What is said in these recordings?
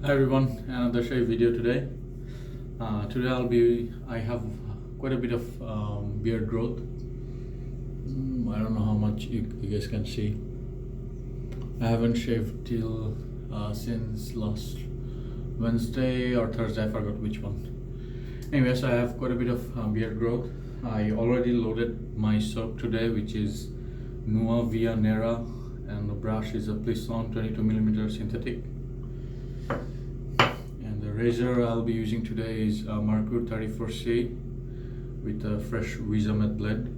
Hi everyone, another shave video today. Today I have quite a bit of beard growth. I don't know how much you guys can see. I haven't shaved till since last Wednesday or Thursday, I forgot which one. Anyways, I have quite a bit of beard growth. I already loaded my soap today, which is Nuavia Nera, and the brush is a Plisson 22mm synthetic. Razor I'll be using today is Merkur 34C with a fresh Wizamet blade.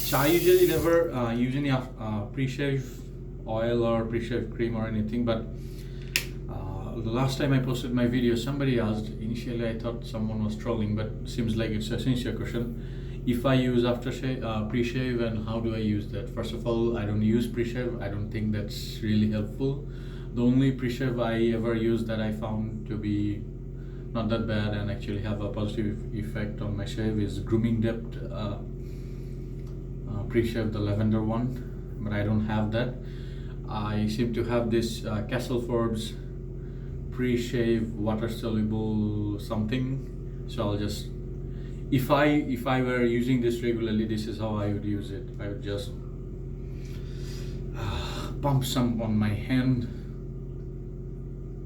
So I usually never use any pre-shave oil or pre-shave cream or anything, but the last time I posted my video, somebody asked. Initially I thought someone was trolling, but seems like it's a sincere question. If I use aftershave, pre-shave, and how do I use that? First of all, I don't use pre-shave. I don't think that's really helpful. The only pre-shave I ever used that I found to be not that bad and actually have a positive effect on my shave is Grooming Depth pre-shave, the lavender one, but I don't have that. I seem to have this Forbes pre-shave water soluble something, so I'll just, if I were using this regularly, this is how I would use it. I would just pump some on my hand.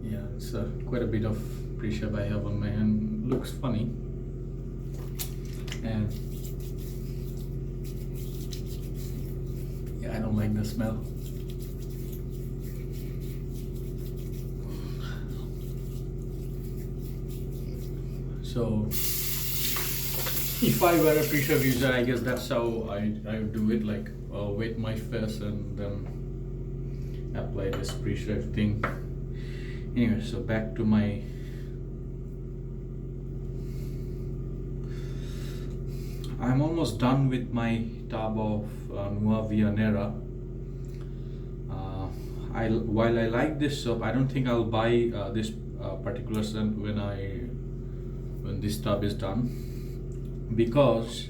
Yeah, it's quite a bit of pre-shave I have on my hand. Looks funny, and yeah, I don't like the smell. So if I were a pre-shave user, I guess that's how I would do it, like wet my face and then apply this pre-shave thing. Anyway, so back to my I'm almost done with my tub of Nuavia Nera. While I like this soap, I don't think I'll buy this particular scent when this tub is done, because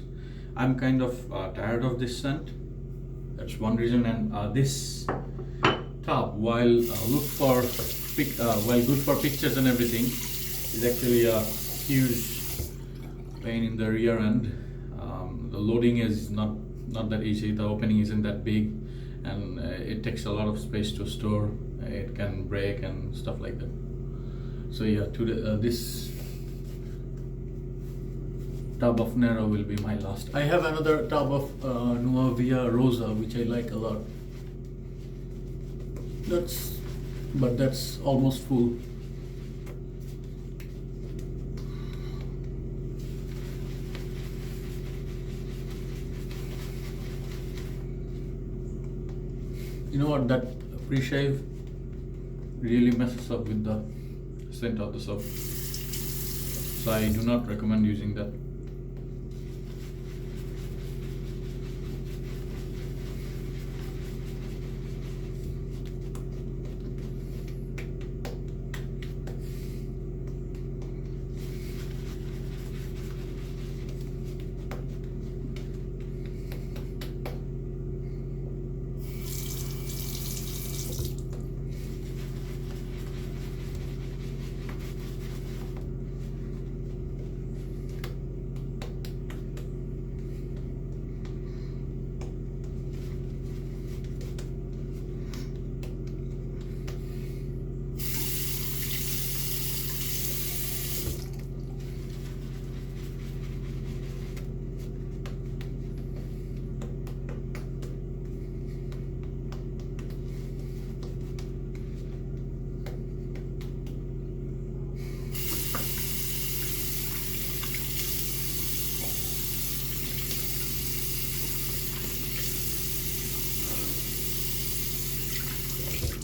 I'm kind of tired of this scent. That's one reason. And this tub, while good for pictures and everything, is actually a huge pain in the rear end. The loading is not that easy. The opening isn't that big, and it takes a lot of space to store. It can break and stuff like that. So yeah, today this tub of Nero will be my last. I have another tub of Nuavia Rosa, which I like a lot. That's almost full. You know what? That pre-shave really messes up with the scent of the soap, so I do not recommend using that.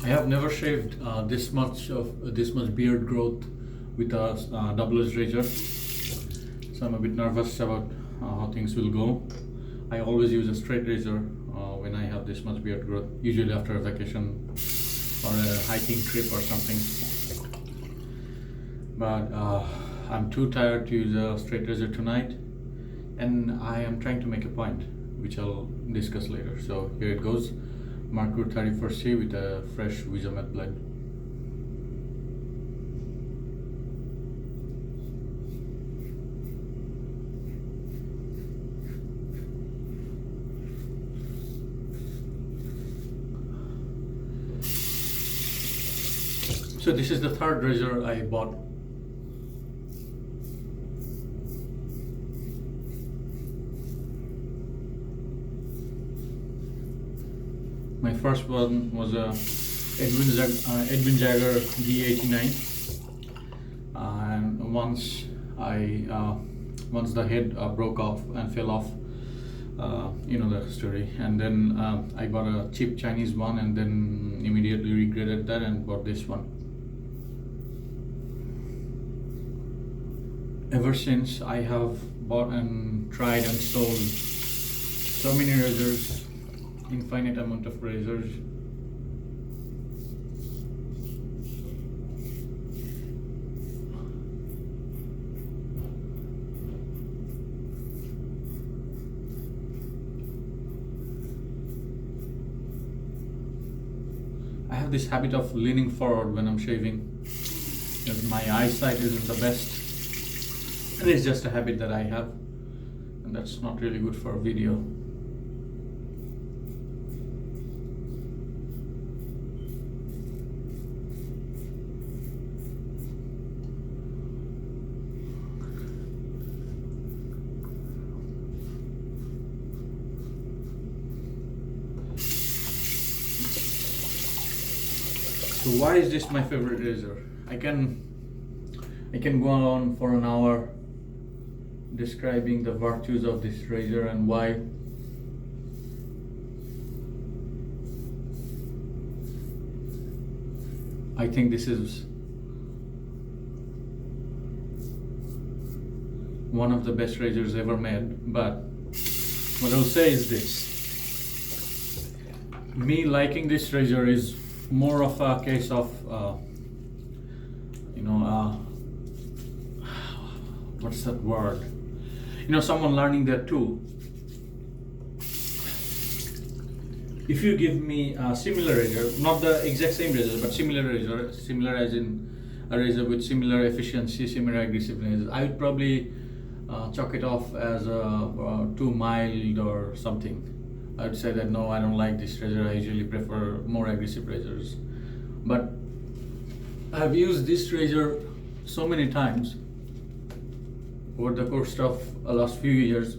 I have never shaved this much beard growth with a double-edged razor, so I'm a bit nervous about how things will go. I always use a straight razor when I have this much beard growth, usually after a vacation or a hiking trip or something. But I'm too tired to use a straight razor tonight, and I am trying to make a point. which I'll discuss later. So here it goes, Merkur 34C with a fresh Wizamet blade. So this is the third razor I bought. My first one was a Edwin Jagger D89, and once the head broke off and fell off, you know the story. And then I bought a cheap Chinese one, and then immediately regretted that and bought this one. Ever since, I have bought and tried and sold so many razors, infinite amount of razors. I have this habit of leaning forward when I'm shaving because my eyesight isn't the best. And it's just a habit that I have, and that's not really good for a video. So why is this my favorite razor? I can go on for an hour describing the virtues of this razor and why I think this is one of the best razors ever made. But what I'll say is this: me liking this razor is more of a case of what's that word? Someone learning their tool. If you give me a similar razor, not the exact same razor, but similar razor, similar as in a razor with similar efficiency, similar aggressiveness, I would probably chalk it off as too mild or something. I would say that no, I don't like this razor, I usually prefer more aggressive razors. But I've used this razor so many times over the course of the last few years.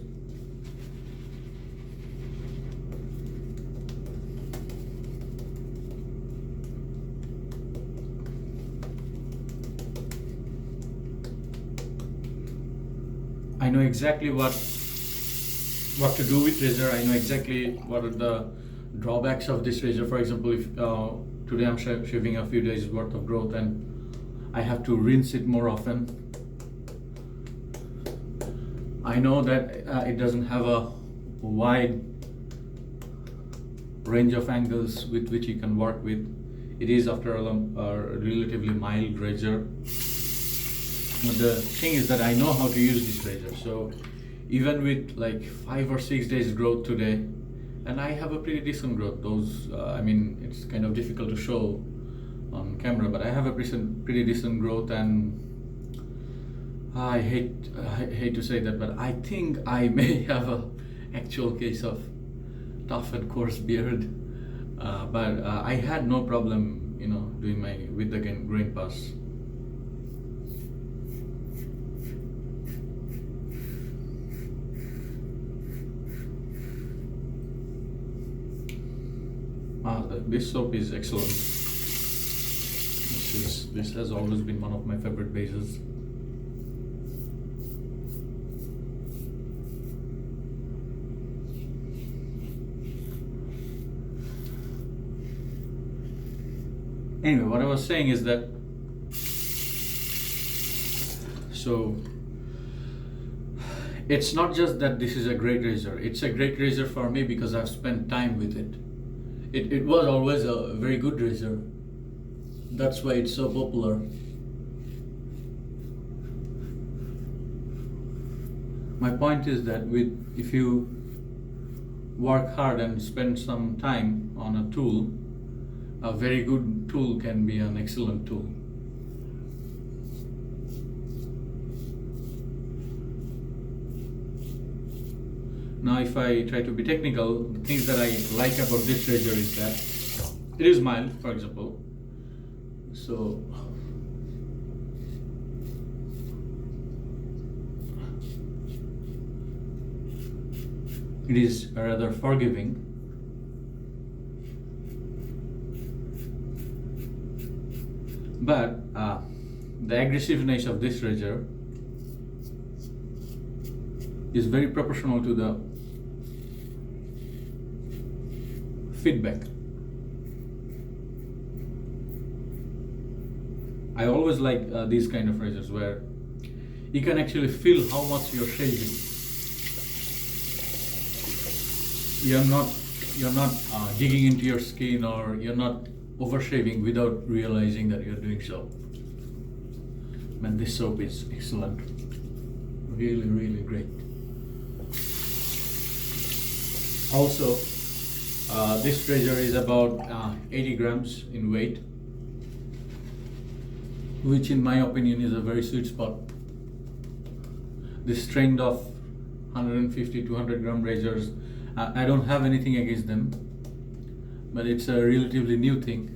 I know exactly what to do with razor. I know exactly what are the drawbacks of this razor. For example, if today I'm shaving a few days worth of growth and I have to rinse it more often. I know that it doesn't have a wide range of angles with which you can work with. It is, after all, a relatively mild razor. But the thing is that I know how to use this razor. So even with like 5 or 6 days growth today, and I have a pretty decent growth. It's kind of difficult to show on camera, but I have a pretty decent growth, and I hate to say that, but I think I may have a actual case of tough and coarse beard. But I had no problem, doing with the grain pass. This soap is excellent. This has always been one of my favorite bases. Anyway, what I was saying is that, so it's not just that this is a great razor. It's a great razor for me because I've spent time with it. It was always a very good razor. That's why it's so popular. My point is that if you work hard and spend some time on a tool, a very good tool can be an excellent tool. Now if I try to be technical, the things that I like about this razor is that it is mild, for example. So it is rather forgiving. But the aggressiveness of this razor is very proportional to the feedback. I always like these kind of razors where you can actually feel how much you're shaving. You're not digging into your skin, or you're not over shaving without realizing that you're doing so. Man, this soap is excellent. Really, really great. Also, this razor is about 80 grams in weight, which in my opinion is a very sweet spot. This trend of 150 200 gram razors, I don't have anything against them, but it's a relatively new thing.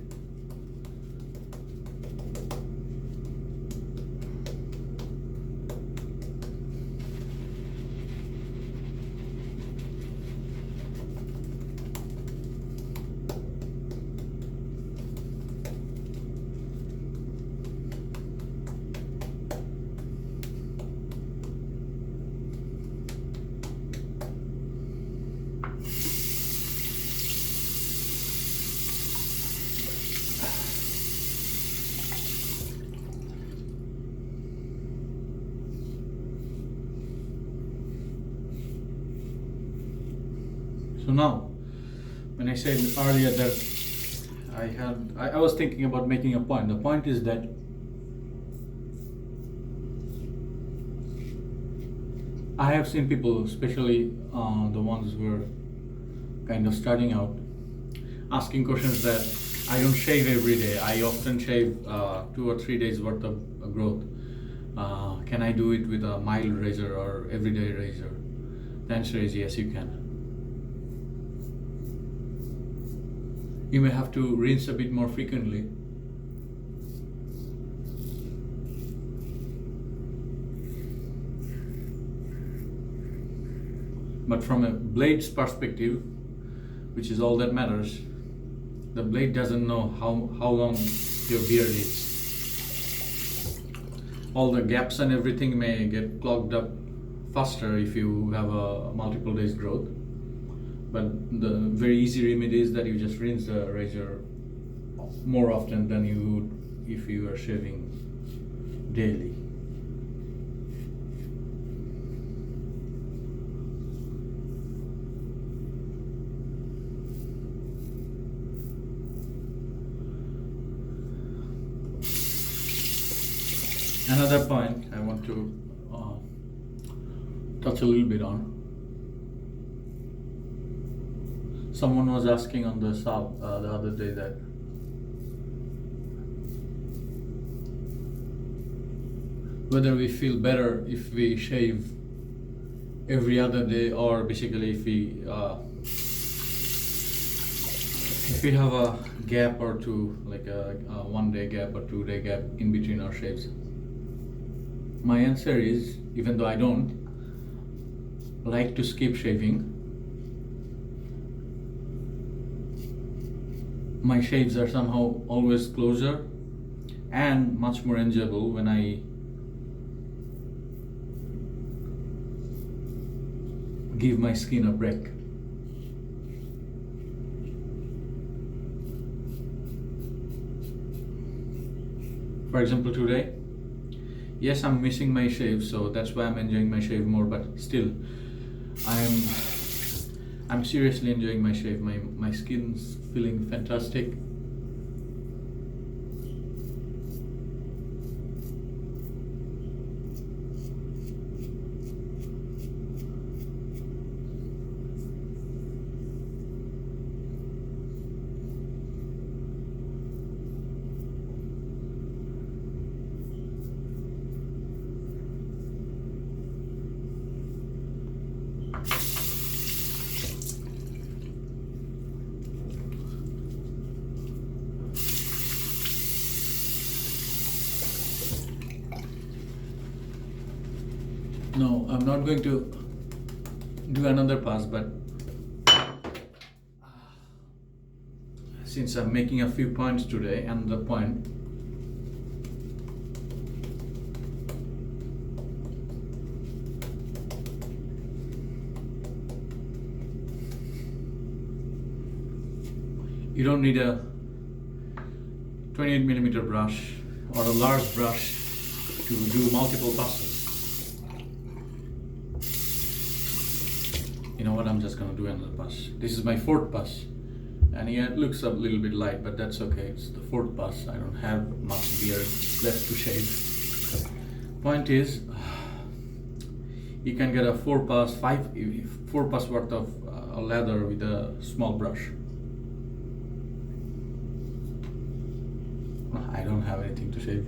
So now, when I said earlier that I was thinking about making a point. The point is that I have seen people, especially the ones who are kind of starting out, asking questions that I don't shave every day. I often shave 2 or 3 days worth of growth. Can I do it with a mild razor or everyday razor? The answer is yes, you can. You may have to rinse a bit more frequently. But from a blade's perspective, which is all that matters, the blade doesn't know how long your beard is. All the gaps and everything may get clogged up faster if you have a multiple days growth. But the very easy remedy is that you just rinse the razor more often than you would if you are shaving daily. Another point I want to touch a little bit on. Someone was asking on the sub the other day that whether we feel better if we shave every other day, or basically if we have a gap or two, like a 1 day gap or 2 day gap in between our shaves. My answer is, even though I don't like to skip shaving, my shaves are somehow always closer and much more enjoyable when I give my skin a break. For example, today, yes, I'm missing my shave, so that's why I'm enjoying my shave more, but still, I'm seriously enjoying my shave. My skin's feeling fantastic. I'm not going to do another pass, but since I'm making a few points today, and the point you don't need a 28mm brush or a large brush to do multiple passes. You know what, I'm just gonna do another pass. This is my 4th pass, and yeah, it looks a little bit light, but that's okay. It's the 4th pass. I don't have much beard left to shave. Point is, you can get a 4 pass worth of leather with a small brush. I don't have anything to shave.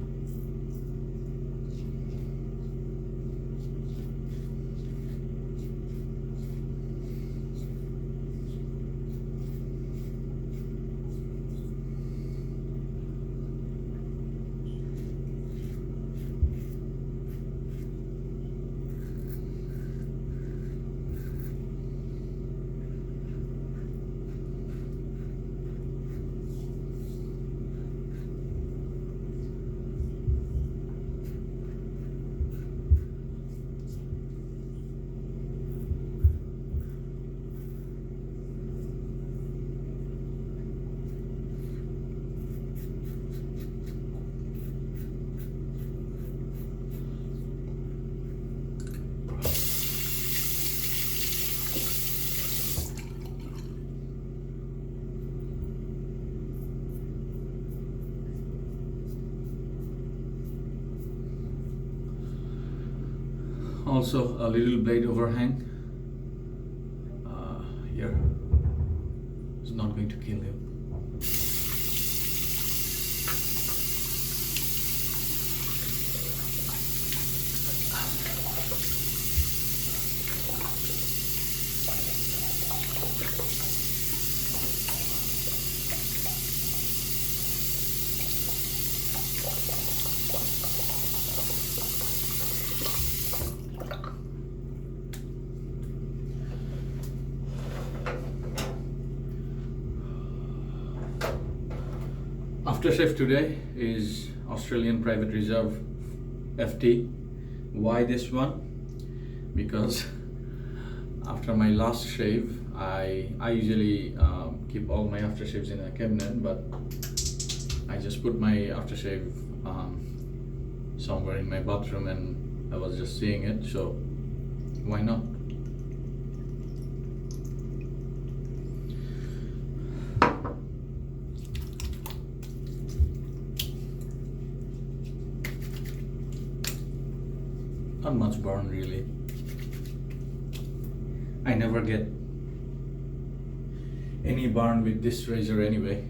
Also, a little blade overhang here is not going to kill you. Aftershave today is Australian Private Reserve FT. Why this one? Because after my last shave, I usually keep all my aftershaves in a cabinet, but I just put my aftershave somewhere in my bathroom, and I was just seeing it, so why not? Not much burn really. I never get any burn with this razor anyway.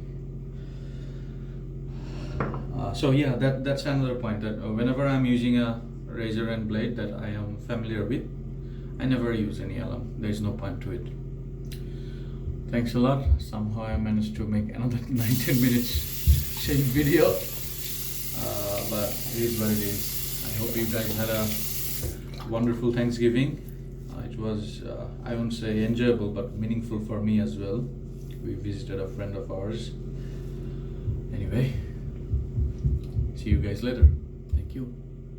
So yeah, that's another point, that whenever I'm using a razor and blade that I am familiar with, I never use any alum. There's no point to it. Thanks a lot. Somehow I managed to make another 19 minutes shave video, but it is what it is. I hope you guys had a wonderful Thanksgiving. It was, I won't say enjoyable, but meaningful for me as well. We visited a friend of ours. Anyway, see you guys later. Thank you.